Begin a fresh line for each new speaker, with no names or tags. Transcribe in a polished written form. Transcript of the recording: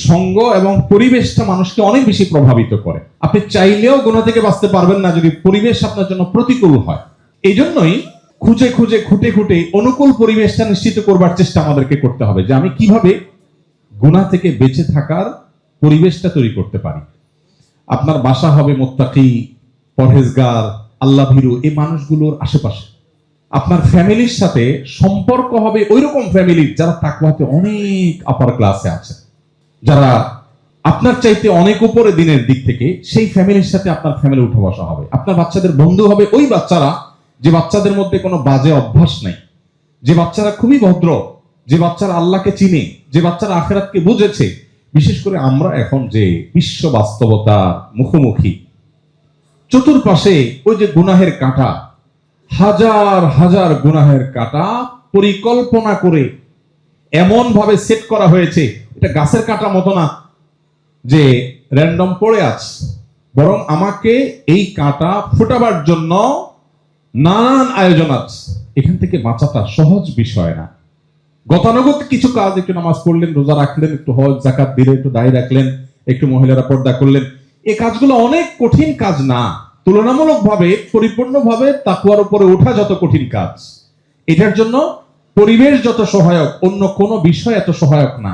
সঙ্গ এবং পরিবেশটা মানুষকে অনেক বেশি প্রভাবিত করে। আপনি চাইলেও গুনাহ থেকে বাঁচতে পারবেন না যদি পরিবেশ আপনার জন্য প্রতিকূল হয়। এই জন্যই খুঁজে খুঁজে খুঁটে খুঁটে অনুকূল পরিবেশটা নিশ্চিত করবার চেষ্টা আমাদেরকে করতে হবে, যে আমি কিভাবে গুনাহ থেকে বেঁচে থাকার পরিবেশটা তৈরি করতে পারি। আপনার বাসা হবে মুত্তাকি, পরহেজগার, আল্লাহ ভীরু এই মানুষগুলোর আশেপাশে। আপনার ফ্যামিলির সাথে সম্পর্ক হবে ওইরকম ফ্যামিলির যারা তাকওয়াতে অনেক আপার ক্লাসে আছে, যারা আপনার চাইতে অনেক উপরে দিনের দিক থেকে, সেই ফ্যামিলির সাথে আপনার ফ্যামিলি উঠে বসা হবে। আপনার বাচ্চাদের বন্ধু হবে ওই বাচ্চারা যে বাচ্চাদের মধ্যে কোনো বাজে অভ্যাস নেই, যে বাচ্চারা খুবই ভদ্র, যে বাচ্চারা আল্লাহকে চিনে, যে বাচ্চারা আখিরাতকে বুঝেছে। বিশেষ করে আমরা এখন যে বিশ্ব বাস্তবতার মুখোমুখি, চতুর্পাশে ওই যে গুনাহের কাঁটা, হাজার হাজার গুনাহের কাঁটা পরিকল্পনা করে এমন ভাবে সেট করা হয়েছে, এটা গাছের কাঁটা মতো না যে র্যান্ডম পড়ে আছে, বরং আমাকে এই কাঁটা ফোটাবার জন্য নানান আয়োজন আছে। এখান থেকে বাঁচাটা সহজ বিষয় না। গতানুগত কিছু কাজ, একটু নামাজ পড়লেন, রোজা রাখলেন, একটু হজ যাকাত দিলেন, একটু দাড়ি রাখলেন, একটু মহিলারা পর্দা করলেন, এই কাজগুলো অনেক কঠিন কাজ না। তুলনামূলকভাবে পরিপূর্ণভাবে তাকওয়ার উপরে ওঠা যত কঠিন কাজ, এটার জন্য পরিবেশ যত সহায়ক, অন্য কোনো বিষয় এত সহায়ক না।